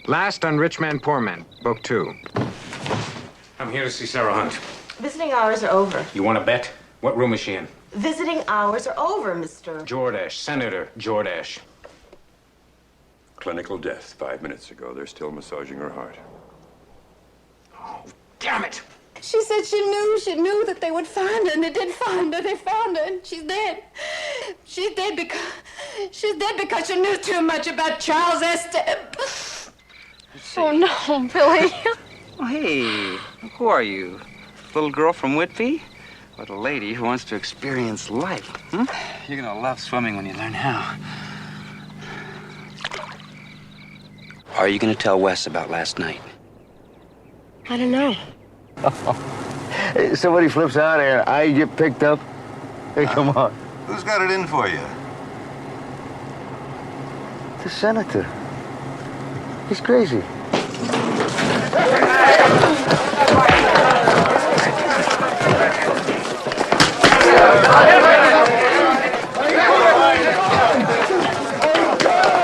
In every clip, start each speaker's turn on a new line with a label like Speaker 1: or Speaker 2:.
Speaker 1: Last on Rich Man, Poor Man, Book 2. I'm here to see Sarah Hunt.
Speaker 2: Visiting hours are over.
Speaker 1: You want to bet? What room is she in?
Speaker 2: Visiting hours are over, Mr.
Speaker 1: Jordache, Senator Jordache.
Speaker 3: Clinical death 5 minutes ago. They're still massaging her heart.
Speaker 1: Oh, damn it!
Speaker 4: She said she knew that they would find her, and they did find her. They found her, and she's dead. She's dead because she knew too much about Charles S.
Speaker 5: Oh, no, Billy.
Speaker 6: Oh, hey, who are you? Little girl from Whitby? What a lady who wants to experience life, hmm? You're gonna love swimming when you learn how. Are you gonna tell Wes about last night?
Speaker 5: I don't know.
Speaker 7: Hey, somebody flips out here, I get picked up. Hey, come on.
Speaker 8: Who's got it in for you?
Speaker 7: The senator. He's crazy.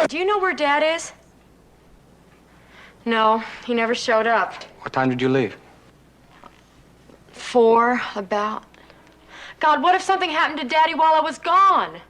Speaker 5: Do you know where Dad is? No, he never showed up.
Speaker 1: What time did you leave?
Speaker 5: 4, about. God, what if something happened to Daddy while I was gone?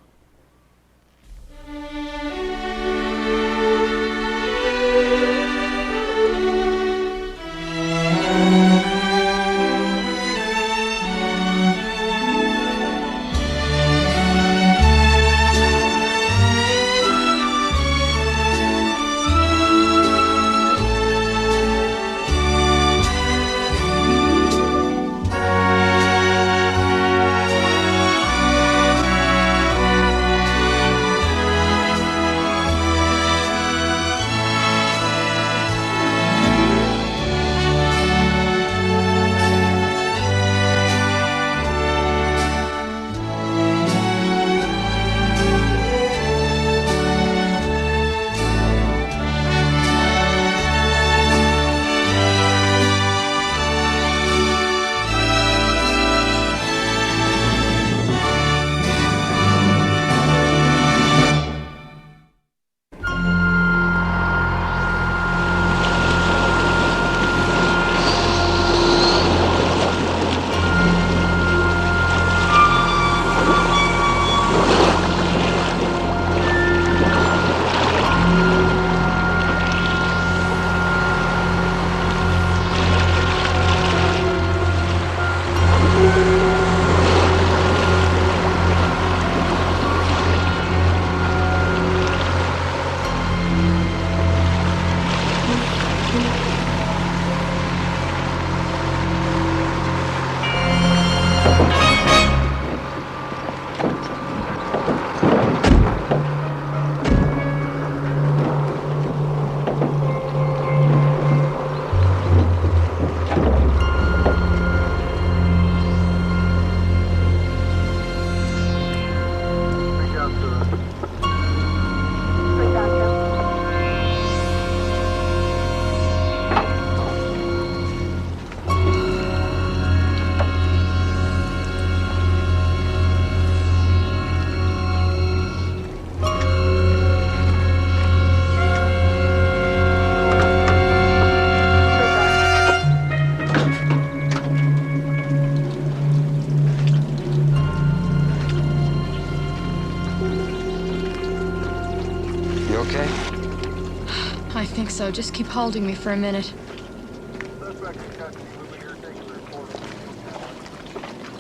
Speaker 5: I think so. Just keep holding me for a minute.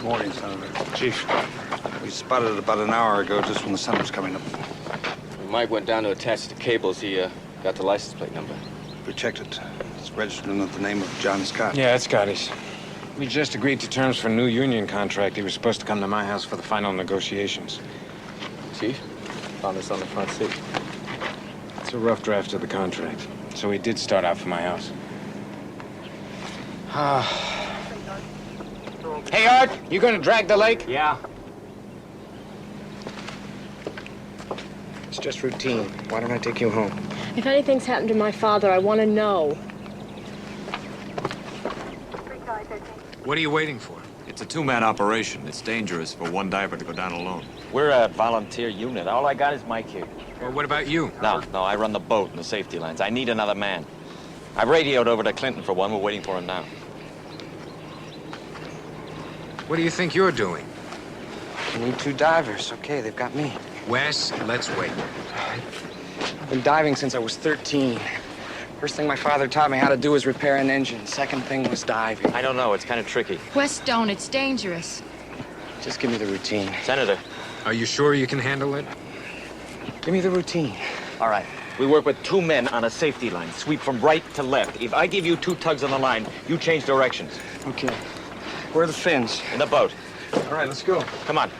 Speaker 9: Morning, Senator.
Speaker 1: Chief.
Speaker 9: We spotted it about an hour ago, just when the sun was coming up.
Speaker 6: Mike went down to attach the cables. He got the license plate number.
Speaker 9: We checked it. It's registered under the name of John Scott.
Speaker 1: Yeah, it's Scotty's. We just agreed to terms for a new union contract. He was supposed to come to my house for the final negotiations.
Speaker 6: Chief, found this on the front seat.
Speaker 1: It's a rough draft of the contract. So he did start out for my house. Hey, Art, you gonna drag the lake?
Speaker 6: Yeah.
Speaker 1: It's just routine. Why don't I take you home?
Speaker 5: If anything's happened to my father, I want to know.
Speaker 1: What are you waiting for?
Speaker 10: It's a two-man operation. It's dangerous for one diver to go down alone.
Speaker 11: We're a volunteer unit. All I got is Mike here.
Speaker 1: Well, what about you?
Speaker 11: No, I run the boat and the safety lines. I need another man.
Speaker 10: I've radioed over to Clinton for one. We're waiting for him now.
Speaker 1: What do you think you're doing?
Speaker 6: We need 2 divers. Okay, they've got me.
Speaker 1: Wes, let's wait.
Speaker 6: I've been diving since I was 13. First thing my father taught me how to do was repair an engine. Second thing was diving.
Speaker 10: I don't know. It's kind of tricky.
Speaker 4: Wes, don't. It's dangerous.
Speaker 6: Just give me the routine.
Speaker 10: Senator.
Speaker 1: Are you sure you can handle it?
Speaker 6: Give me the routine.
Speaker 10: All right. We work with 2 men on a safety line. Sweep from right to left. If I give you 2 tugs on the line, you change directions.
Speaker 6: Okay. Where are the fins?
Speaker 10: In the boat.
Speaker 6: All right, let's go.
Speaker 10: Come on.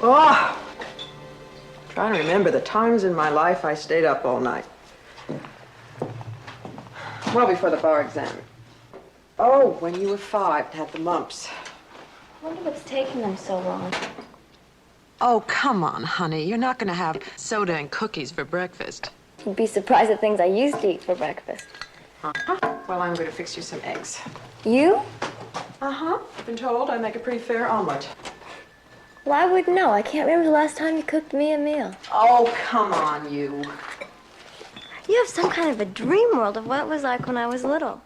Speaker 8: Oh, trying to remember the times in my life I stayed up all night. Well, before the bar exam. Oh, when you were 5 and had the mumps.
Speaker 2: I wonder what's taking them so long.
Speaker 8: Oh, come on, honey. You're not going to have soda and cookies for breakfast.
Speaker 2: You'd be surprised at things I used to eat for breakfast.
Speaker 8: Uh-huh. Well, I'm going to fix you some eggs.
Speaker 2: You?
Speaker 8: Uh-huh. I've been told I make a pretty fair omelet.
Speaker 2: Well, I wouldn't know. I can't remember the last time you cooked me a meal.
Speaker 8: Oh, come on, you.
Speaker 2: You have some kind of a dream world of what it was like when I was little.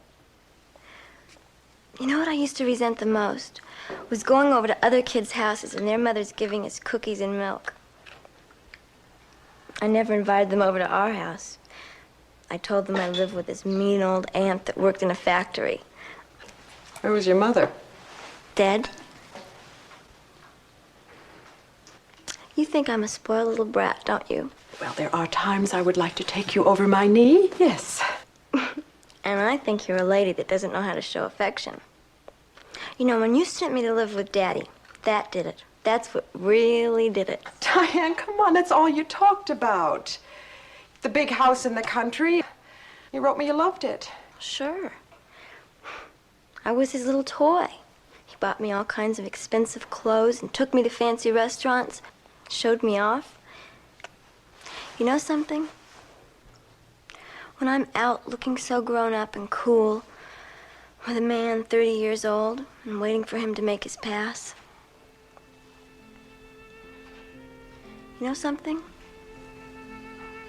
Speaker 2: You know what I used to resent the most? Was going over to other kids' houses and their mothers giving us cookies and milk. I never invited them over to our house. I told them I lived with this mean old aunt that worked in a factory.
Speaker 8: Where was your mother?
Speaker 2: Dead. You think I'm a spoiled little brat, don't you?
Speaker 8: Well, there are times I would like to take you over my knee, yes.
Speaker 2: And I think you're a lady that doesn't know how to show affection. You know, when you sent me to live with Daddy, that did it. That's what really did it.
Speaker 8: Diane, come on, that's all you talked about. The big house in the country. You wrote me you loved it.
Speaker 2: Sure. I was his little toy. He bought me all kinds of expensive clothes and took me to fancy restaurants, showed me off. You know something? When I'm out looking so grown up and cool, with a man 30 years old and waiting for him to make his pass. You know something?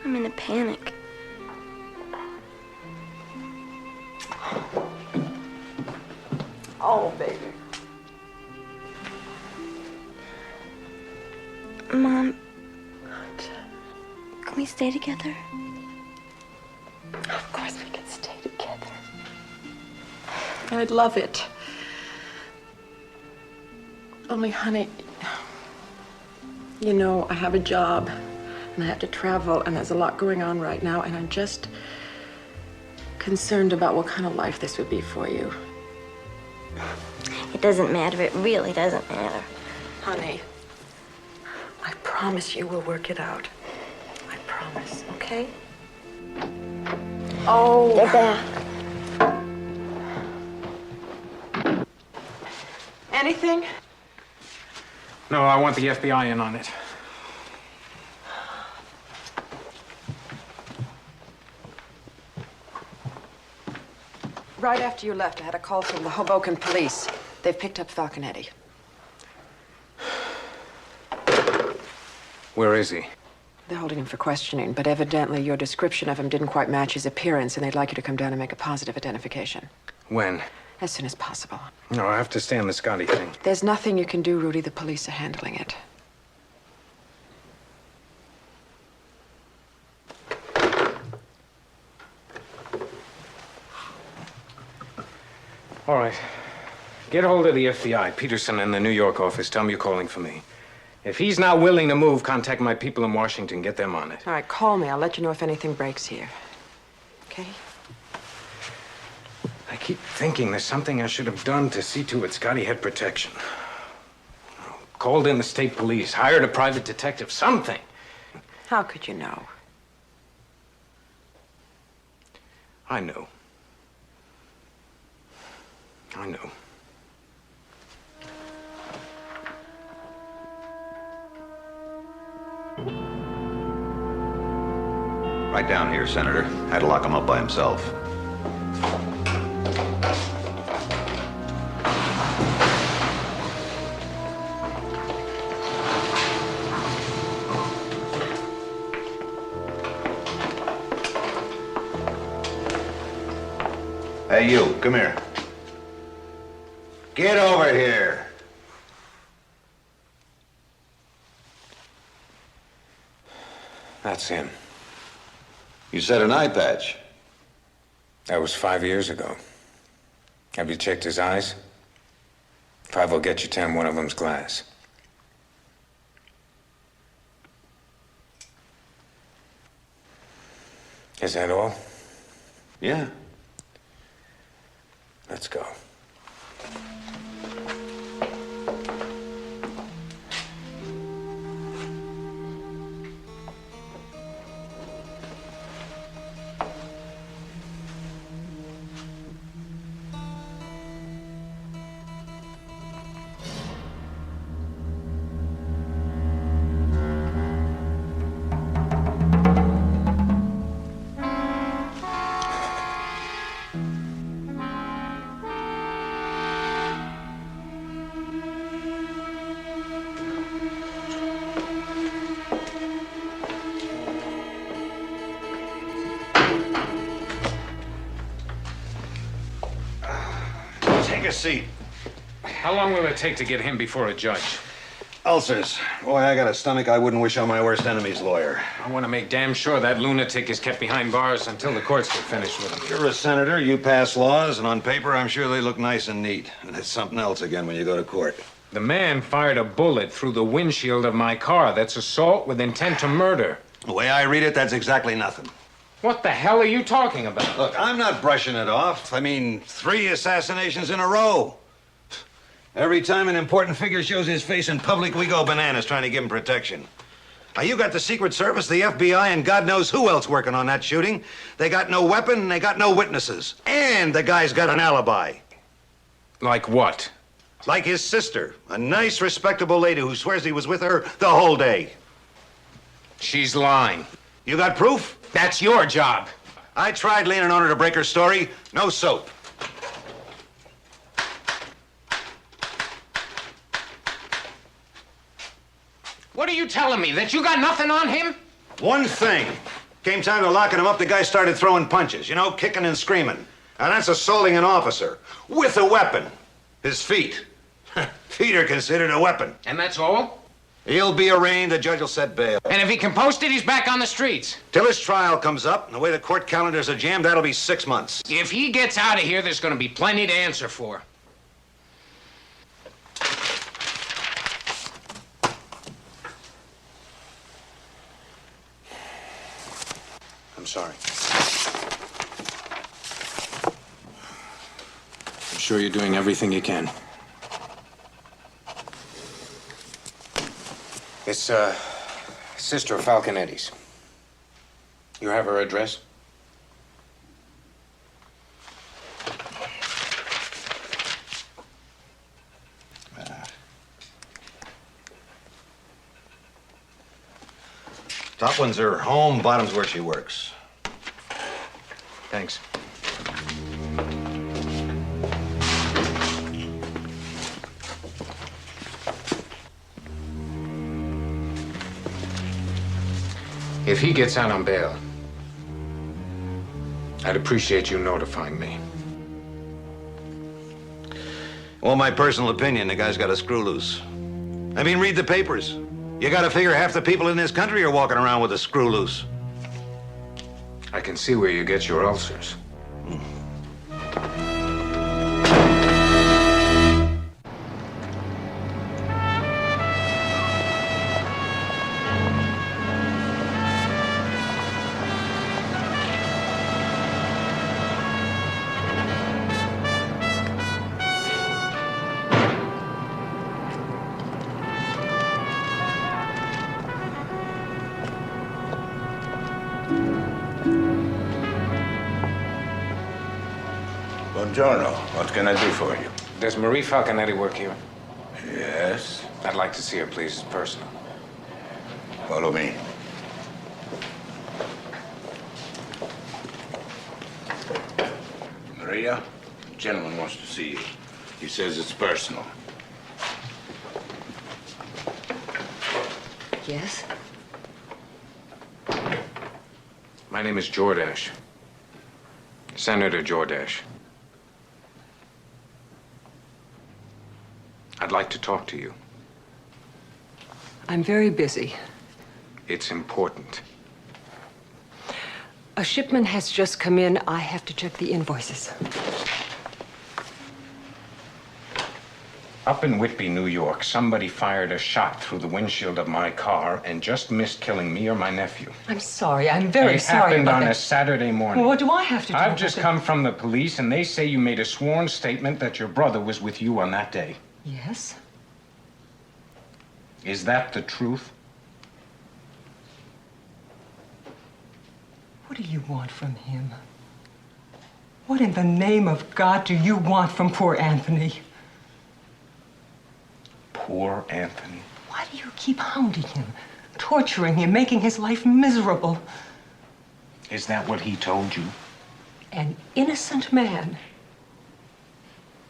Speaker 2: I'm in a panic.
Speaker 8: Oh, baby.
Speaker 2: Mom, can we stay together?
Speaker 8: Of course we can stay together. I'd love it. Only, honey, you know, I have a job and I have to travel and there's a lot going on right now and I'm just concerned about what kind of life this would be for you.
Speaker 2: It doesn't matter. It really doesn't matter.
Speaker 8: Honey, I promise you we'll work it out. I promise, okay? Oh.
Speaker 2: They're back.
Speaker 8: Anything?
Speaker 1: No, I want the FBI in on it.
Speaker 8: Right after you left, I had a call from the Hoboken police. They've picked up Falconetti.
Speaker 1: Where is he?
Speaker 8: They're holding him for questioning, but evidently your description of him didn't quite match his appearance, and they'd like you to come down and make a positive identification.
Speaker 1: When?
Speaker 8: As soon as possible.
Speaker 1: No, I have to stay on the Scotty thing.
Speaker 8: There's nothing you can do, Rudy. The police are handling it.
Speaker 1: All right. Get hold of the FBI, Peterson in the New York office. Tell him you're calling for me. If he's not willing to move, contact my people in Washington. Get them on it.
Speaker 8: All right, call me. I'll let you know if anything breaks here. Okay?
Speaker 1: I keep thinking there's something I should have done to see to it Scotty had protection. Called in the state police, hired a private detective, something.
Speaker 8: How could you know?
Speaker 1: I know. I know.
Speaker 9: Right down here, Senator. Had to lock him up by himself. Hey, you, come here. Get over here.
Speaker 1: That's him.
Speaker 9: You said an eye patch.
Speaker 1: That was 5 years ago. Have you checked his eyes? 5 will get you 10, one of them's glass. Is that all?
Speaker 9: Yeah.
Speaker 1: Let's go.
Speaker 9: Take a seat.
Speaker 1: How long will it take to get him before a judge?
Speaker 9: Ulcers. Boy, I got a stomach I wouldn't wish on my worst enemy's lawyer.
Speaker 1: I want to make damn sure that lunatic is kept behind bars until the courts get finished with him.
Speaker 9: You're a senator, you pass laws, and on paper, I'm sure they look nice and neat. And it's something else again when you go to court.
Speaker 1: The man fired a bullet through the windshield of my car. That's assault with intent to murder.
Speaker 9: The way I read it, that's exactly nothing.
Speaker 1: What the hell are you talking about?
Speaker 9: Look, I'm not brushing it off. I mean, 3 assassinations in a row. Every time an important figure shows his face in public, we go bananas trying to give him protection. Now, you got the Secret Service, the FBI, and God knows who else working on that shooting. They got no weapon, and they got no witnesses. And the guy's got an alibi.
Speaker 1: Like what?
Speaker 9: Like his sister, a nice, respectable lady who swears he was with her the whole day.
Speaker 1: She's lying.
Speaker 9: You got proof?
Speaker 1: That's your job.
Speaker 9: I tried leaning on her to break her story. No soap.
Speaker 1: What are you telling me? That you got nothing on him?
Speaker 9: One thing. Came time to locking him up, the guy started throwing punches, you know, kicking and screaming. And that's assaulting an officer with a weapon. His feet. Feet are considered a weapon.
Speaker 1: And that's all?
Speaker 9: He'll be arraigned, the judge will set bail.
Speaker 1: And if he can post it, he's back on the streets.
Speaker 9: Till his trial comes up, and the way the court calendars are jammed, that'll be 6 months.
Speaker 1: If he gets out of here, there's going to be plenty to answer for. I'm sorry. I'm sure you're doing everything you can. It's, Sister Falconetti's. You have her address?
Speaker 9: Top one's her home, bottom's where she works.
Speaker 1: Thanks. If he gets out on bail, I'd appreciate you notifying me.
Speaker 9: Well, my personal opinion, the guy's got a screw loose. I mean, read the papers. You gotta figure half the people in this country are walking around with a screw loose.
Speaker 1: I can see where you get your ulcers.
Speaker 11: Buongiorno. What can I do for you?
Speaker 1: Does Marie Falconetti work here?
Speaker 11: Yes.
Speaker 1: I'd like to see her, please. It's personal.
Speaker 11: Follow me. Maria, the gentleman wants to see you. He says it's personal.
Speaker 8: Yes?
Speaker 1: My name is Jordache. Senator Jordache. I'd like to talk to you.
Speaker 12: I'm very busy.
Speaker 1: It's important.
Speaker 12: A shipment has just come in. I have to check the invoices.
Speaker 1: Up in Whitby, New York, somebody fired a shot through the windshield of my car and just missed killing me or my nephew.
Speaker 12: I'm sorry. I'm very sorry
Speaker 1: It happened
Speaker 12: about
Speaker 1: on
Speaker 12: that.
Speaker 1: a Saturday morning.
Speaker 12: Well, what do I have to do?
Speaker 1: I've just come from the police, and they say you made a sworn statement that your brother was with you on that day.
Speaker 12: Yes?
Speaker 1: Is that the truth?
Speaker 12: What do you want from him? What in the name of God do you want from poor Anthony?
Speaker 1: Poor Anthony.
Speaker 12: Why do you keep hounding him, torturing him, making his life miserable?
Speaker 1: Is that what he told you?
Speaker 12: An innocent man.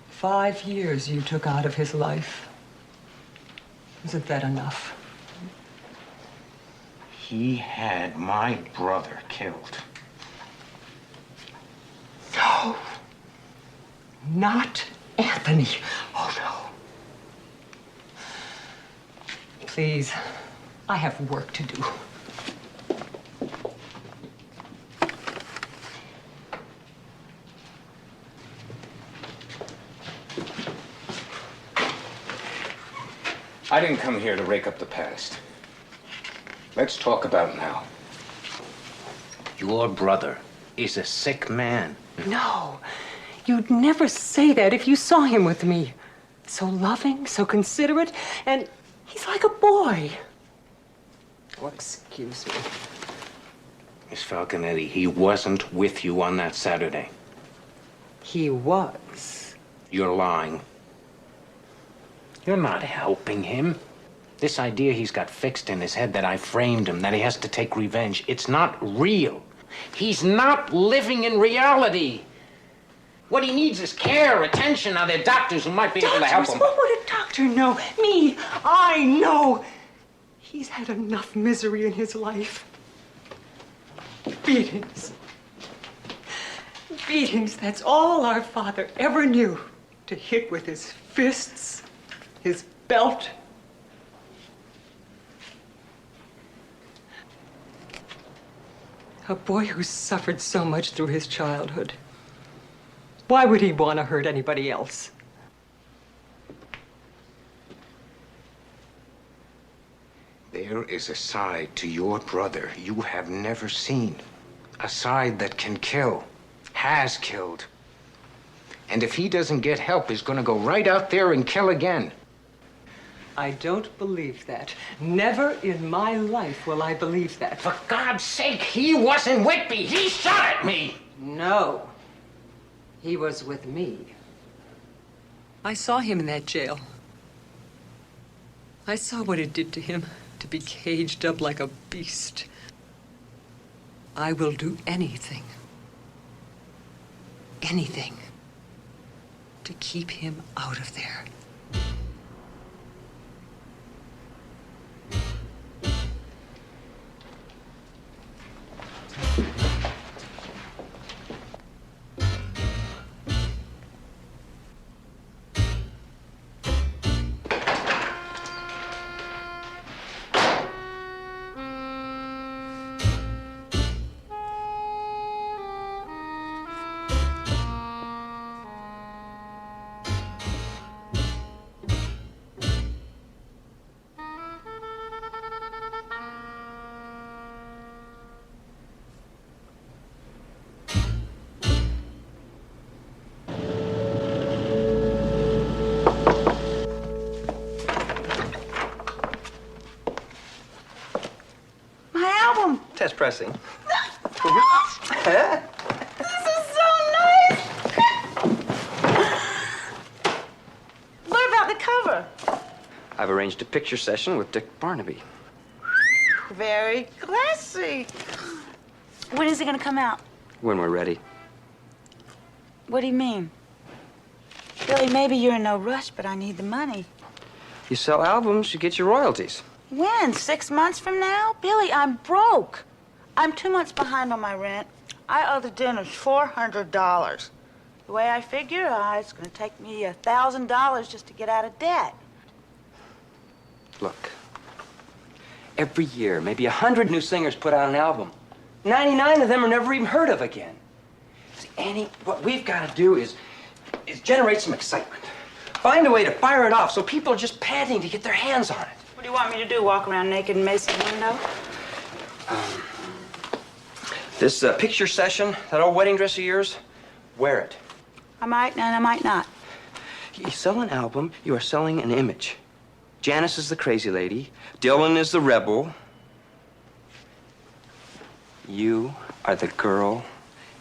Speaker 12: 5 years you took out of his life. Isn't that enough?
Speaker 1: He had my brother killed.
Speaker 12: No. Not Anthony. Oh, no. Please, I have work to do.
Speaker 1: I didn't come here to rake up the past. Let's talk about now. Your brother is a sick man.
Speaker 12: No, you'd never say that if you saw him with me. So loving, so considerate, and he's like a boy. Oh, excuse me.
Speaker 1: Miss Falconetti, he wasn't with you on that Saturday.
Speaker 12: He was.
Speaker 1: You're lying. You're not helping him. This idea he's got fixed in his head that I framed him, that he has to take revenge, it's not real. He's not living in reality. What he needs is care, attention. Now, there are doctors who might be able to help him.
Speaker 12: What would a doctor know? Me, I know. He's had enough misery in his life. Beatings. Beatings, that's all our father ever knew. To hit with his fists, his belt. A boy who suffered so much through his childhood. Why would he want to hurt anybody else?
Speaker 1: There is a side to your brother you have never seen. A side that can kill, has killed. And if he doesn't get help, he's going to go right out there and kill again.
Speaker 12: I don't believe that. Never in my life will I believe that.
Speaker 1: For God's sake, he wasn't Whitby. He shot at me.
Speaker 12: No. He was with me. I saw him in that jail. I saw what it did to him, to be caged up like a beast. I will do anything. Anything. To keep him out of there.
Speaker 6: pressing.
Speaker 4: This is so nice! What about the cover?
Speaker 6: I've arranged a picture session with Dick Barnaby.
Speaker 4: Very classy. When is it gonna come out?
Speaker 6: When we're ready.
Speaker 4: What do you mean? Billy, maybe you're in no rush, but I need the money.
Speaker 6: You sell albums, you get your royalties.
Speaker 4: When? 6 months from now? Billy, I'm broke. I'm 2 months behind on my rent. I owe the dinners $400. The way I figure, it's gonna take me $1,000 just to get out of debt.
Speaker 6: Look, every year, maybe 100 new singers put out an album. 99 of them are never even heard of again. See, Annie, what we've got to do is generate some excitement. Find a way to fire it off so people are just panting to get their hands on it.
Speaker 4: What do you want me to do, walk around naked in Macy's window?
Speaker 6: This picture session, that old wedding dress of yours, wear it.
Speaker 4: I might and I might not.
Speaker 6: You sell an album, you are selling an image. Janice is the crazy lady. Dylan is the rebel. You are the girl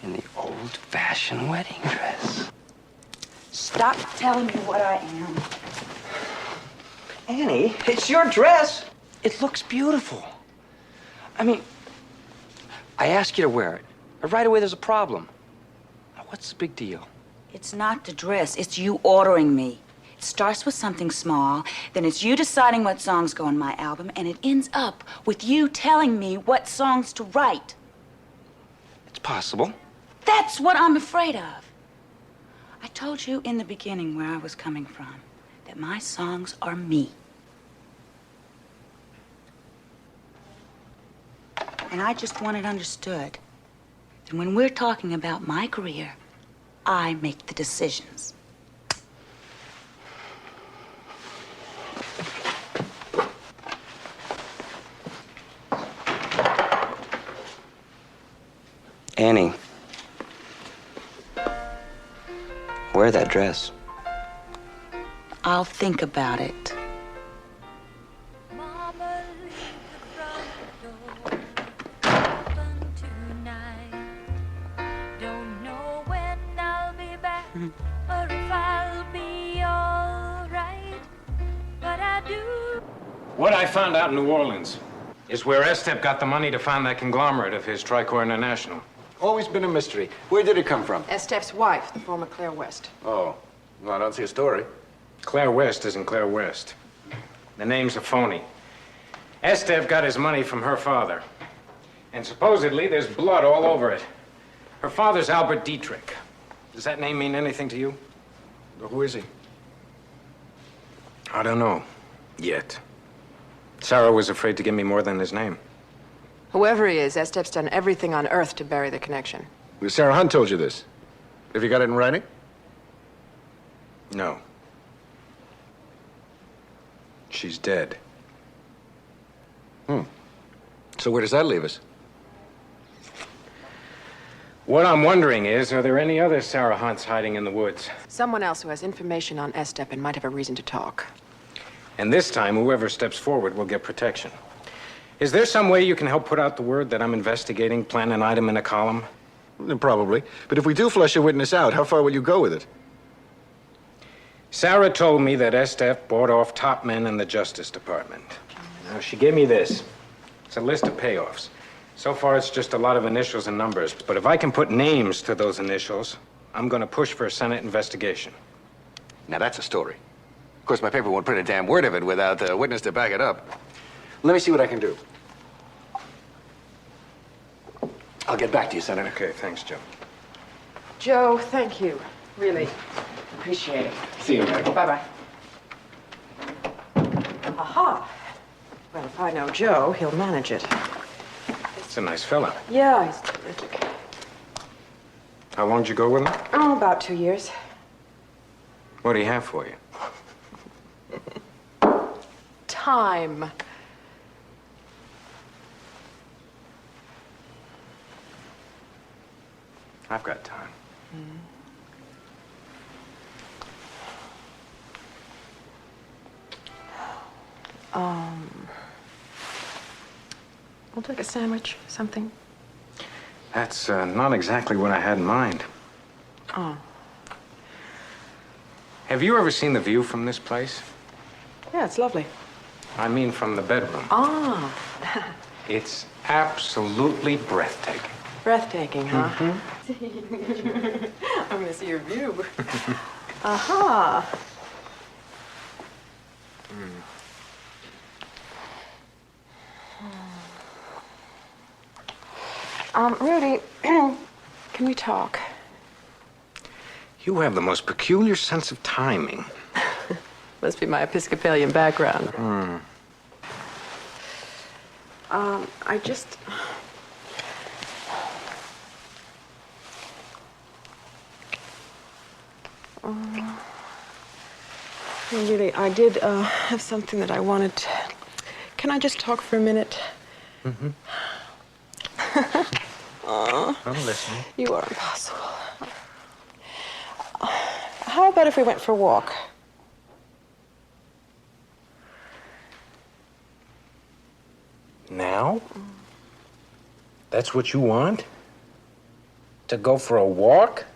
Speaker 6: in the old-fashioned wedding dress.
Speaker 4: Stop telling me what I am.
Speaker 6: Annie, it's your dress. It looks beautiful. I mean, I ask you to wear it. Right away, there's a problem. Now, what's the big deal?
Speaker 4: It's not the dress, it's you ordering me. It starts with something small, then it's you deciding what songs go on my album, and it ends up with you telling me what songs to write.
Speaker 6: It's possible.
Speaker 4: That's what I'm afraid of. I told you in the beginning where I was coming from, that my songs are me. And I just want it understood that when we're talking about my career, I make the decisions.
Speaker 6: Annie, wear that dress.
Speaker 4: I'll think about it.
Speaker 13: Or if I'll be all right, but I do.
Speaker 1: What I found out in New Orleans is where Estep got the money to found that conglomerate of his, Tricor International.
Speaker 7: Always been a mystery. Where did it come from?
Speaker 8: Estep's wife, the former Claire West.
Speaker 7: Oh, well, I don't see a story.
Speaker 1: Claire West isn't Claire West. The name's a phony. Estep got his money from her father. And supposedly there's blood all over it. Her father's Albert Dietrich. Does that name mean anything to you?
Speaker 7: Well, who is he?
Speaker 1: I don't know. Yet. Sarah was afraid to give me more than his name.
Speaker 8: Whoever he is, Estep's done everything on earth to bury the connection.
Speaker 7: Well, Sarah Hunt told you this. Have you got it in writing?
Speaker 1: No. She's dead.
Speaker 7: So where does that leave us?
Speaker 1: What I'm wondering is, are there any other Sarah Hunts hiding in the woods?
Speaker 8: Someone else who has information on Estep and might have a reason to talk.
Speaker 1: And this time, whoever steps forward will get protection. Is there some way you can help put out the word that I'm investigating, plant an item in a column?
Speaker 7: Probably. But if we do flush a witness out, how far will you go with it?
Speaker 1: Sarah told me that Estep bought off top men in the Justice Department. Now, she gave me this. It's a list of payoffs. So far, it's just a lot of initials and numbers. But if I can put names to those initials, I'm going to push for a Senate investigation.
Speaker 7: Now, that's a story. Of course, my paper won't print a damn word of it without a witness to back it up. Let me see what I can do. I'll get back to you, Senator.
Speaker 1: Okay, thanks, Joe.
Speaker 8: Joe, thank you. Really appreciate it.
Speaker 1: See you, Meg.
Speaker 8: Bye-bye. Aha. Well, if I know Joe, he'll manage it.
Speaker 1: It's a nice fella.
Speaker 8: Yeah, he's terrific.
Speaker 1: How long did you go with him?
Speaker 8: Oh, about 2 years.
Speaker 1: What do he have for you?
Speaker 8: Time.
Speaker 1: I've got time.
Speaker 8: I'll take a sandwich, something.
Speaker 1: That's not exactly what I had in mind.
Speaker 8: Oh.
Speaker 1: Have you ever seen the view from this place?
Speaker 8: Yeah, it's lovely.
Speaker 1: I mean from the bedroom.
Speaker 8: Ah.
Speaker 1: It's absolutely breathtaking.
Speaker 8: Breathtaking, huh?
Speaker 1: Mm-hmm.
Speaker 8: I'm gonna see your view. Aha. Rudy, can we talk?
Speaker 1: You have the most peculiar sense of timing.
Speaker 8: Must be my Episcopalian background. I just... really, I did have something that I wanted. Can I just talk for a minute?
Speaker 1: Mm-hmm. I'm listening.
Speaker 8: You are impossible. How about if we went for a walk?
Speaker 1: Now? That's what you want? To go for a walk?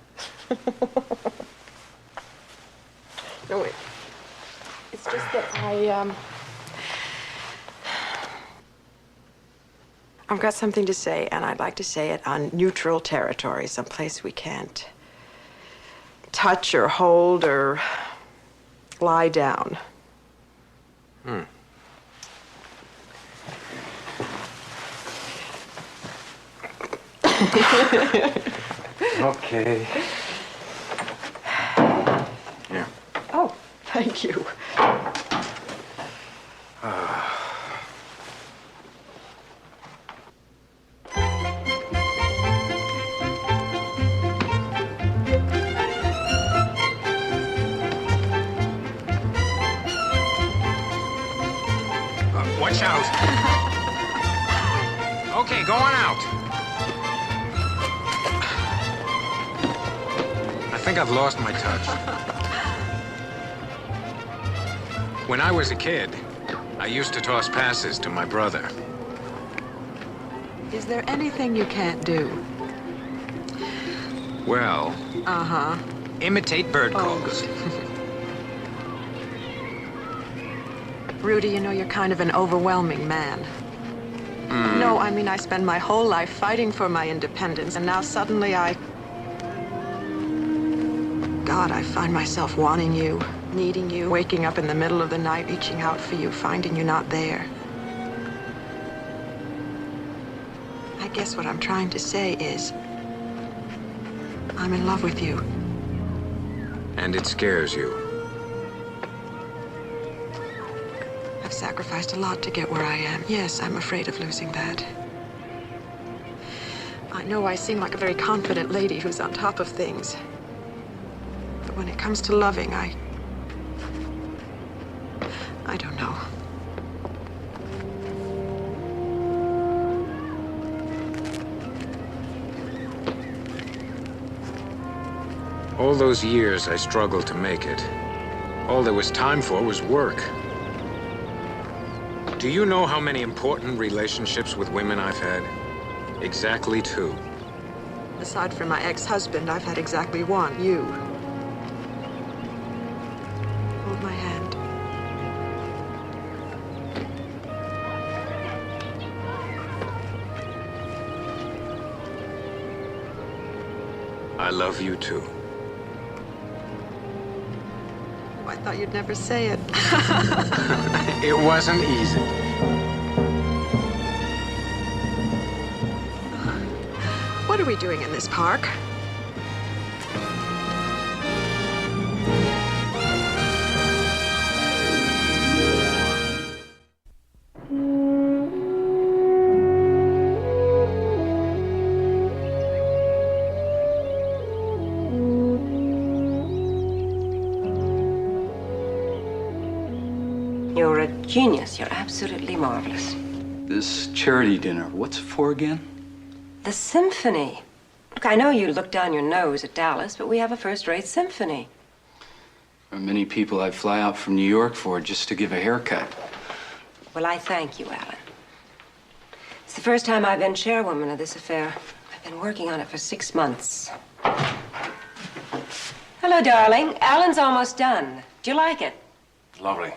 Speaker 8: No, wait. It's just that I've got something to say, and I'd like to say it on neutral territory, someplace we can't touch or hold or lie down.
Speaker 1: Okay. Here.
Speaker 8: Oh, thank you.
Speaker 1: Watch out. Okay, go on out. I think I've lost my touch. When I was a kid, I used to toss passes to my brother.
Speaker 8: Is there anything you can't do?
Speaker 1: Well, imitate bird calls.
Speaker 8: Rudy, you know you're kind of an overwhelming man. No, I mean I spend my whole life fighting for my independence, and now suddenly God, I find myself wanting you, needing you, waking up in the middle of the night, reaching out for you, finding you not there. I guess what I'm trying to say is, I'm in love with you.
Speaker 1: And it scares you.
Speaker 8: I've sacrificed a lot to get where I am. Yes, I'm afraid of losing that. I know I seem like a very confident lady who's on top of things. But when it comes to loving, I don't know.
Speaker 1: All those years I struggled to make it. All there was time for was work. Do you know how many important relationships with women I've had? Exactly 2.
Speaker 8: Aside from my ex-husband, I've had exactly 1, you. Hold my hand.
Speaker 1: I love you too.
Speaker 8: Oh, I thought you'd never say it.
Speaker 1: It wasn't easy.
Speaker 8: What are we doing in this park?
Speaker 14: You're a genius. You're absolutely marvelous.
Speaker 15: This charity dinner, what's it for again?
Speaker 14: The symphony. Look, I know you look down your nose at Dallas, but we have a first-rate symphony.
Speaker 15: There are many people I'd fly out from New York for just to give a haircut.
Speaker 14: Well, I thank you, Alan. It's the first time I've been chairwoman of this affair. I've been working on it for 6 months. Hello, darling. Alan's almost done. Do you like it?
Speaker 16: Lovely.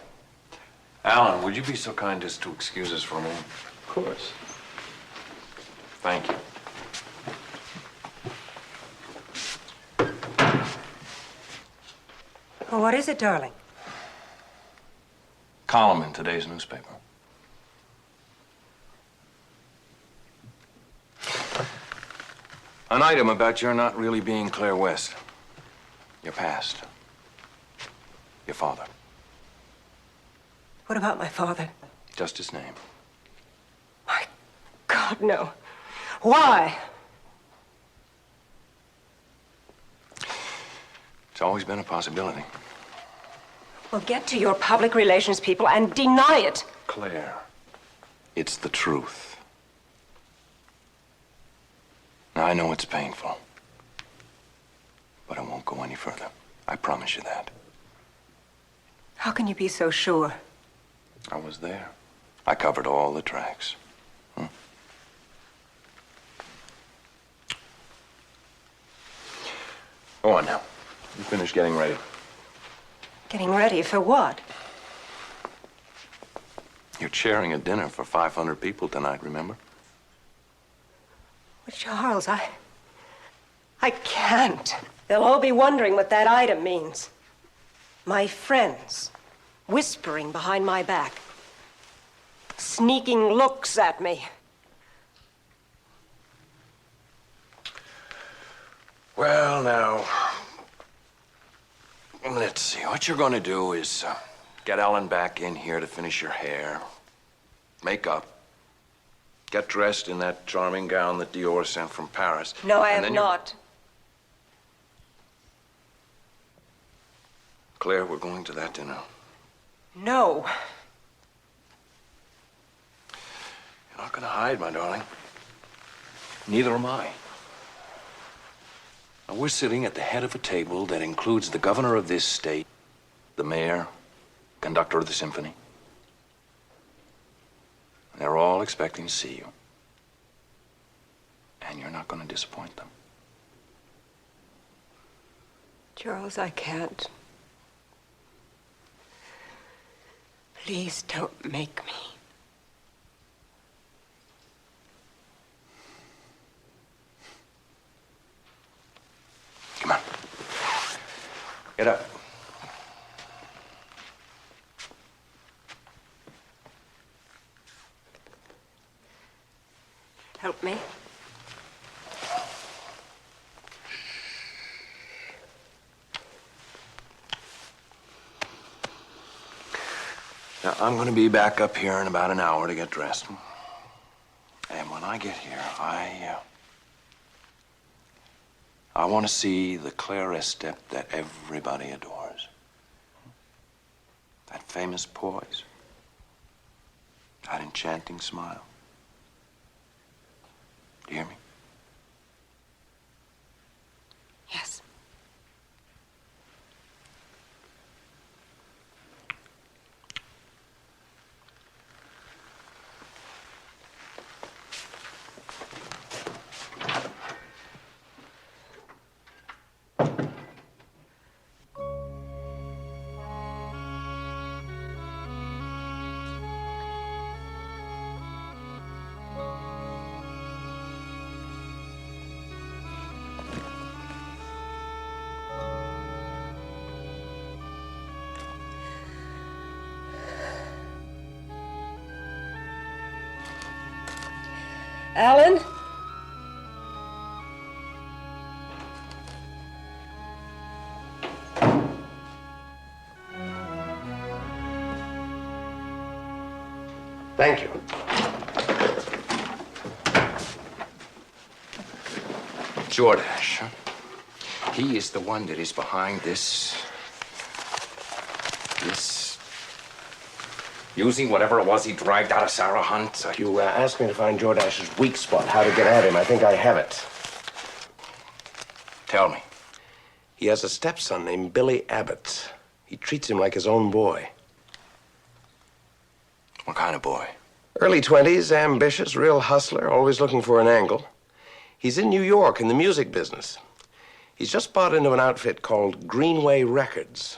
Speaker 16: Alan, would you be so kind as to excuse us for a moment?
Speaker 7: Of course.
Speaker 16: Thank you.
Speaker 14: Oh, what is it, darling?
Speaker 16: Column in today's newspaper. An item about your not really being Claire West. Your past. Your father.
Speaker 14: What about my father?
Speaker 16: Just his name.
Speaker 14: God, no. Why?
Speaker 16: It's always been a possibility.
Speaker 14: Well, get to your public relations people and deny it.
Speaker 16: Claire, it's the truth. Now, I know it's painful, but it won't go any further. I promise you that.
Speaker 14: How can you be so sure?
Speaker 16: I was there. I covered all the tracks. Go on now. You finished getting ready.
Speaker 14: Getting ready for what?
Speaker 16: You're chairing a dinner for 500 people tonight, remember?
Speaker 14: Well, Charles, I can't. They'll all be wondering what that item means. My friends, whispering behind my back, sneaking looks at me.
Speaker 16: Well, now, let's see. What you're going to do is get Ellen back in here to finish your hair, make up, get dressed in that charming gown that Dior sent from Paris.
Speaker 14: No, I
Speaker 16: and
Speaker 14: am
Speaker 16: then
Speaker 14: not.
Speaker 16: Claire, we're going to that dinner.
Speaker 14: No.
Speaker 16: You're not going to hide, my darling. Neither am I. Now, we're sitting at the head of a table that includes the governor of this state, the mayor, conductor of the symphony. They're all expecting to see you. And you're not going to disappoint them.
Speaker 14: Charles, I can't. Please don't make me.
Speaker 16: Come on. Get up.
Speaker 14: Help me.
Speaker 16: Now, I'm going to be back up here in about an hour to get dressed. And when I get here, I want to see the Claire Estep that everybody adores. That famous poise. That enchanting smile. Do you hear me?
Speaker 14: Yes. Alan?
Speaker 7: Thank you.
Speaker 16: Jordache, huh? He is the one that is behind this using whatever it was he dragged out of Sarah Hunt.
Speaker 7: You asked me to find Jordache's weak spot, how to get at him. I think I have it.
Speaker 16: Tell me.
Speaker 7: He has a stepson named Billy Abbott. He treats him like his own boy.
Speaker 16: What kind of boy?
Speaker 17: Early 20s, ambitious, real hustler, always looking for an angle. He's in New York in the music business. He's just bought into an outfit called Greenway Records.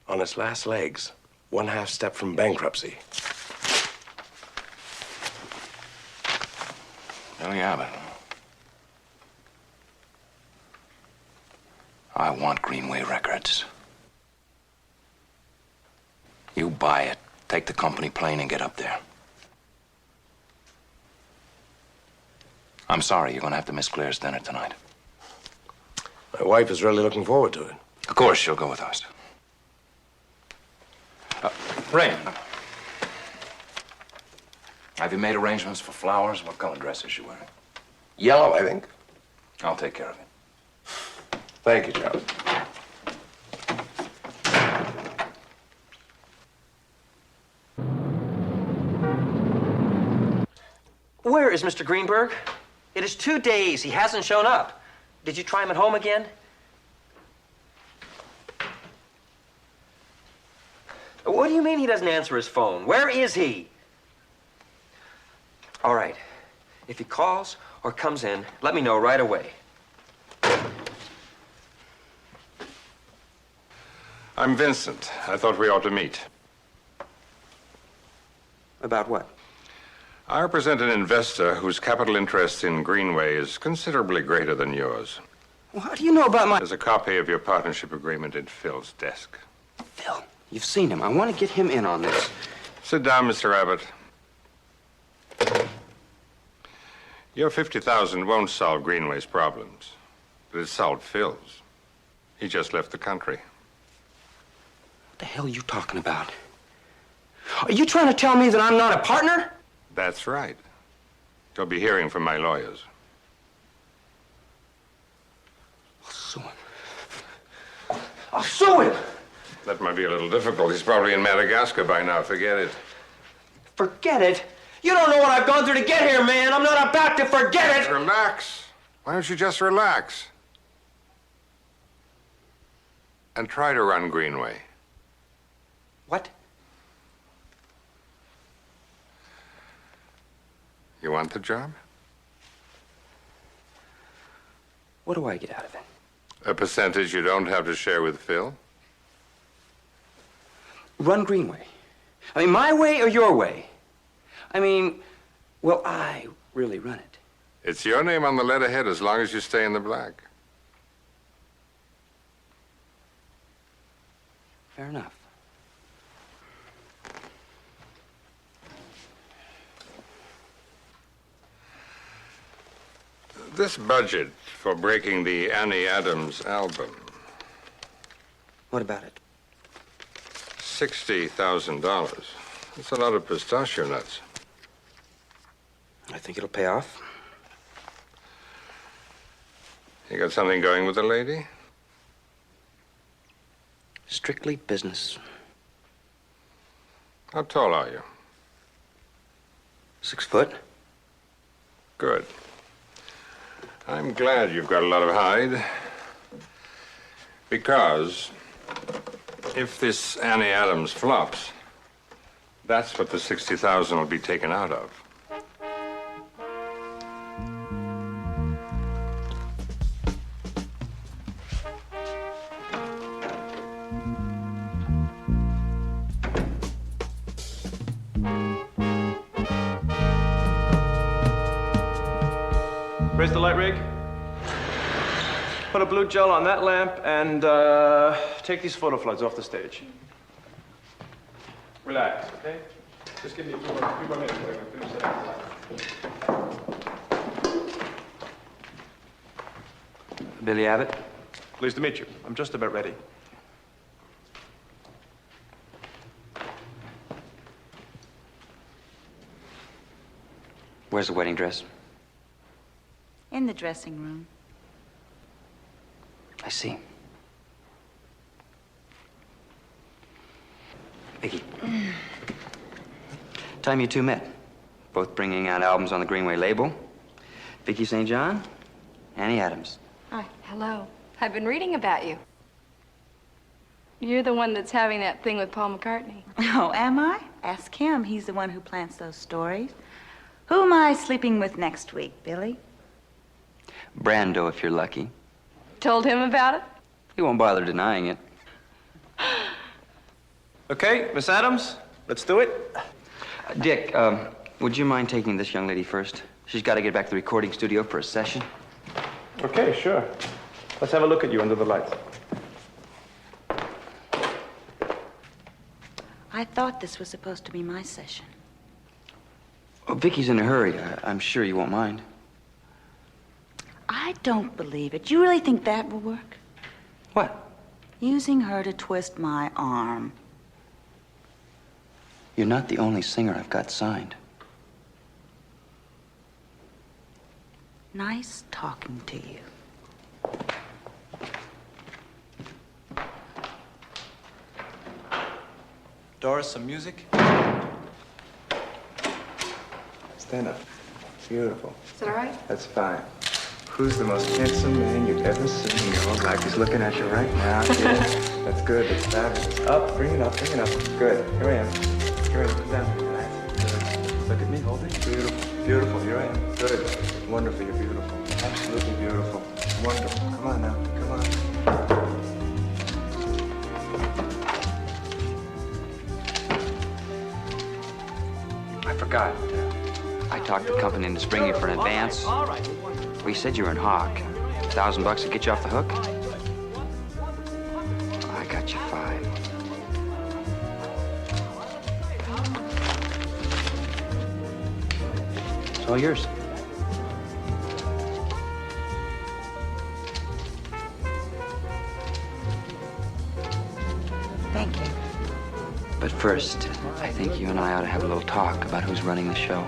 Speaker 17: On its last legs, one half step from bankruptcy.
Speaker 16: Billy Abbott. I want Greenway Records. You buy it, take the company plane and get up there. I'm sorry, you're gonna have to miss Claire's dinner tonight.
Speaker 17: My wife is really looking forward to it.
Speaker 16: Of course, she'll go with us. Rain. Have you made arrangements for flowers? What color dress is she wearing?
Speaker 17: Yellow, I think.
Speaker 16: I'll take care of it.
Speaker 17: Thank you, Charles.
Speaker 6: Where is Mr. Greenberg? It is 2 days. He hasn't shown up. Did you try him at home again? What do you mean he doesn't answer his phone? Where is he? All right. If he calls or comes in, let me know right away.
Speaker 3: I'm Vincent. I thought we ought to meet.
Speaker 6: About what?
Speaker 3: I represent an investor whose capital interest in Greenway is considerably greater than yours.
Speaker 6: Well, how do you know about my...
Speaker 3: There's a copy of your partnership agreement in Phil's desk.
Speaker 6: Phil, you've seen him. I want to get him in on this.
Speaker 3: Sit down, Mr. Abbott. Your $50,000 won't solve Greenway's problems, but it solved Phil's. He just left the country.
Speaker 6: What the hell are you talking about? Are you trying to tell me that I'm not a partner?
Speaker 3: That's right. You'll be hearing from my lawyers.
Speaker 6: I'll sue him. I'll sue him!
Speaker 3: That might be a little difficult. He's probably in Madagascar by now. Forget it.
Speaker 6: Forget it? You don't know what I've gone through to get here, man. I'm not about to forget it.
Speaker 3: Relax. Why don't you just relax? And try to run Greenway.
Speaker 6: What?
Speaker 3: You want the job?
Speaker 6: What do I get out of it?
Speaker 3: A percentage you don't have to share with Phil?
Speaker 6: Run Greenway. I mean, my way or your way? I mean, will I really run it?
Speaker 3: It's your name on the letterhead as long as you stay in the black.
Speaker 6: Fair enough.
Speaker 3: This budget for breaking the Annie Adams album.
Speaker 6: What about it?
Speaker 3: $60,000. That's a lot of pistachio nuts.
Speaker 6: I think it'll pay off.
Speaker 3: You got something going with the lady?
Speaker 6: Strictly business.
Speaker 3: How tall are you?
Speaker 6: 6 foot.
Speaker 3: Good. I'm glad you've got a lot of hide. Because if this Annie Adams flops, that's what the $60,000 will be taken out of.
Speaker 18: Raise the light rig. Put a blue gel on that lamp and take these photo floods off the stage. Relax, okay? Just give me a few more minutes. I can finish that.
Speaker 6: Billy Abbott.
Speaker 18: Pleased to meet you. I'm just about ready.
Speaker 6: Where's the wedding dress?
Speaker 4: In the dressing room.
Speaker 6: I see. Vicky. Time you two met. Both bringing out albums on the Greenway label. Vicky St. John, Annie Adams.
Speaker 5: Hi, hello. I've been reading about you. You're the one that's having that thing with Paul McCartney.
Speaker 4: Oh, am I? Ask him. He's the one who plants those stories. Who am I sleeping with next week, Billy?
Speaker 6: Brando, if you're lucky.
Speaker 5: Told him about it?
Speaker 6: He won't bother denying it.
Speaker 18: Okay, Miss Adams, let's do it.
Speaker 6: Dick, would you mind taking this young lady first? She's got to get back to the recording studio for a session.
Speaker 18: Okay, sure. Let's have a look at you under the lights.
Speaker 4: I thought this was supposed to be my session.
Speaker 6: Oh, Vicky's in a hurry. I'm sure you won't mind.
Speaker 4: I don't believe it. You really think that will work?
Speaker 6: What?
Speaker 4: Using her to twist my arm.
Speaker 6: You're not the only singer I've got signed.
Speaker 4: Nice talking to you.
Speaker 18: Doris, some music? Stand up. Beautiful.
Speaker 5: Is that all right?
Speaker 18: That's fine. Who's the most handsome man you've ever seen in your whole life? He's looking at you right now. Yeah. That's good. That's fabulous. Up. Bring it up. Bring it up. Good. Here I am. Here I am. Put down. Nice. Good. Look at me. Hold it. Beautiful. Beautiful. Here I am. Good. Wonderful. You're beautiful. Absolutely beautiful. Wonderful. Come on now. Come on.
Speaker 6: I forgot. I talked the company into springing you for an advance. We said you were in Hawk. $1,000 to get you off the hook? I got you 5. It's all yours.
Speaker 4: Thank you.
Speaker 6: But first, I think you and I ought to have a little talk about who's running the show.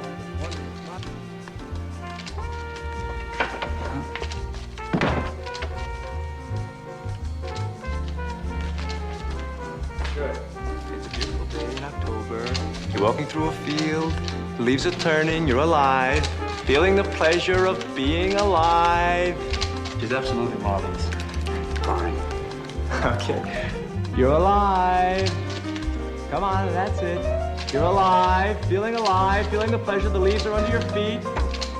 Speaker 18: Good. It's a beautiful day in October. You're walking through a field. The leaves are turning. You're alive. Feeling the pleasure of being alive.
Speaker 6: She's absolutely marvelous.
Speaker 18: Fine. Okay. You're alive. Come on, that's it. You're alive, feeling the pleasure. The leaves are under your feet.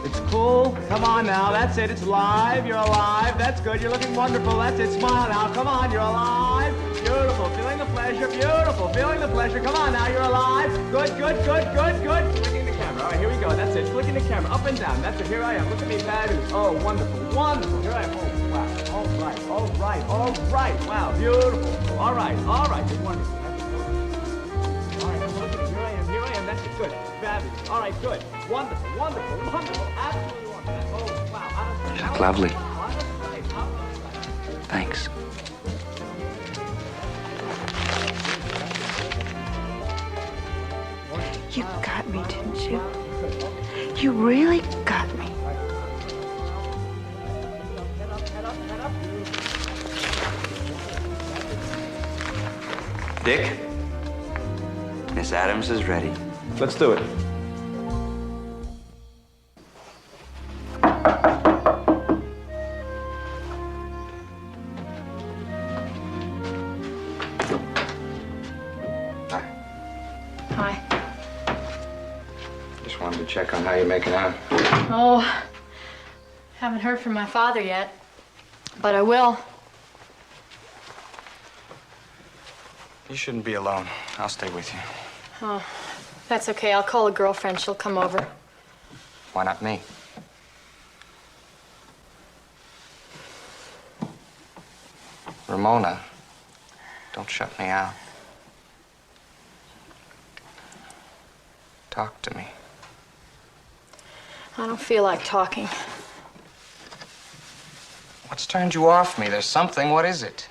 Speaker 18: It's cool. Come on now, that's it. It's live. You're alive. That's good. You're looking wonderful. That's it. Smile now. Come on, you're alive. Beautiful. Feeling the pleasure. Beautiful. Feeling the pleasure. Come on now, you're alive. Good, good, good, good, good. Flicking the camera. All right, here we go. That's it. Flicking the camera up and down. That's it. Here I am. Look at me. Fabulous. Oh, wonderful. Wonderful. Here I am. Oh, wow. All right. All right. All right. Wow. Beautiful. All right. All right. You're wonderful. That's it. Good. Fabulous. All right, good. Wonderful, wonderful, wonderful. Absolutely wonderful. Oh, wow.
Speaker 6: You look lovely. Thanks.
Speaker 4: You got me, didn't you? You really got me.
Speaker 6: Dick, Miss Adams is ready.
Speaker 18: Let's do it.
Speaker 5: Hi.
Speaker 7: Just wanted to check on how you're making out.
Speaker 5: Oh, haven't heard from my father yet, but I will.
Speaker 7: You shouldn't be alone. I'll stay with you.
Speaker 5: Oh, that's okay. I'll call a girlfriend. She'll come over.
Speaker 7: Why not me? Ramona, don't shut me out. Talk to me.
Speaker 5: I don't feel like talking.
Speaker 7: What's turned you off me? There's something. What is it?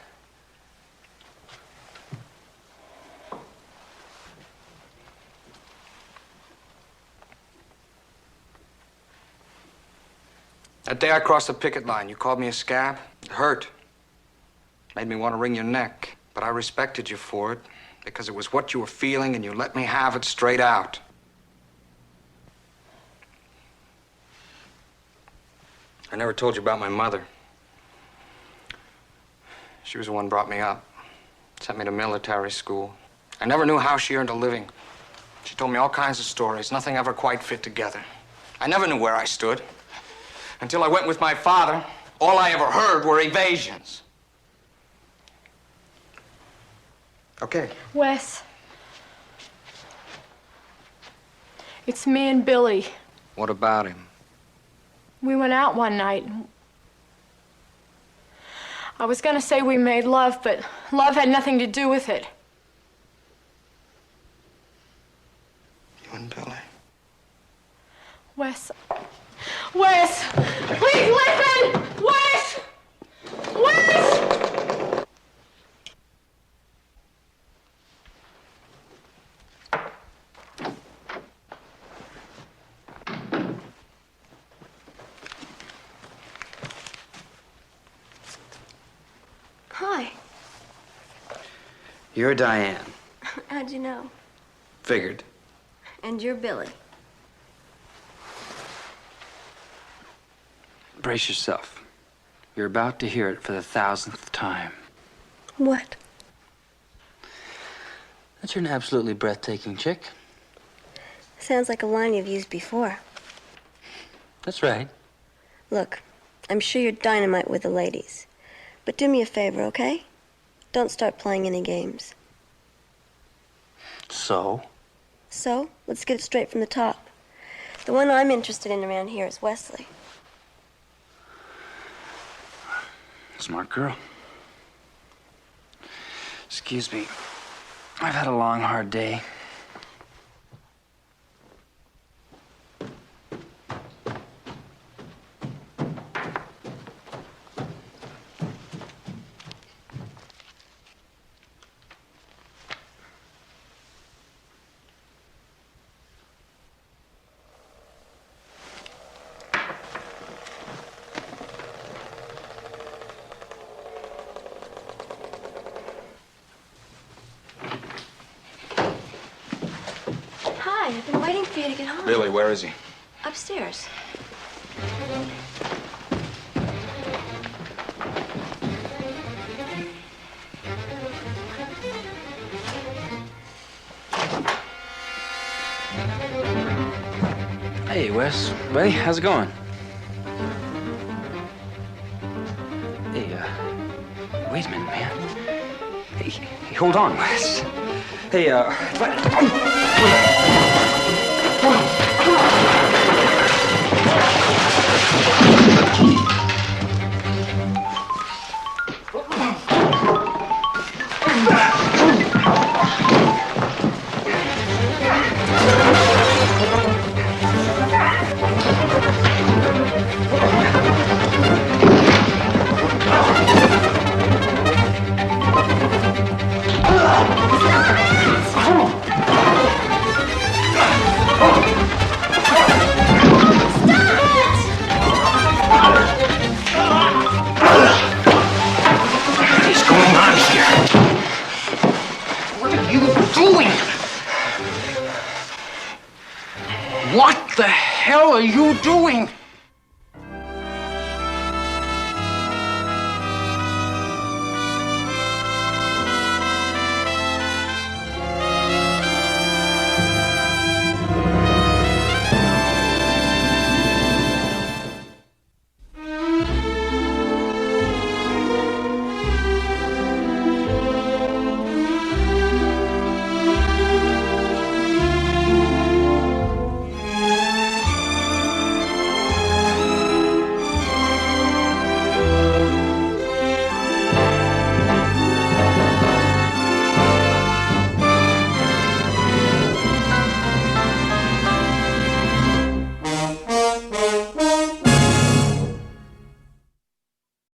Speaker 7: That day I crossed the picket line, you called me a scab. It hurt. Made me want to wring your neck. But I respected you for it because it was what you were feeling and you let me have it straight out. I never told you about my mother. She was the one who brought me up. Sent me to military school. I never knew how she earned a living. She told me all kinds of stories. Nothing ever quite fit together. I never knew where I stood. Until I went with my father, all I ever heard were evasions. Okay.
Speaker 5: Wes. It's me and Billy.
Speaker 7: What about him?
Speaker 5: We went out one night. I was gonna say we made love, but love had nothing to do with it.
Speaker 7: You and Billy?
Speaker 5: Wes. Wes! Please listen! Wes! Wes!
Speaker 2: Hi.
Speaker 15: You're Diane.
Speaker 2: How'd you know?
Speaker 15: Figured.
Speaker 2: And you're Billy.
Speaker 15: Brace yourself. You're about to hear it for the 1000th time.
Speaker 2: What?
Speaker 15: That you're an absolutely breathtaking chick.
Speaker 2: Sounds like a line you've used before.
Speaker 15: That's right.
Speaker 2: Look, I'm sure you're dynamite with the ladies. But do me a favor, okay? Don't start playing any games.
Speaker 15: So?
Speaker 2: So, let's get it straight from the top. The one I'm interested in around here is Wesley.
Speaker 15: Smart girl. Excuse me. I've had a long, hard day.
Speaker 2: Hi, I've been waiting for you to get home.
Speaker 7: Billy, where is he?
Speaker 2: Upstairs.
Speaker 15: Hey, Wes. Buddy, how's it going? Hey, wait a minute, man. Hey, hold on, Wes. Hey,
Speaker 1: What the hell are you doing?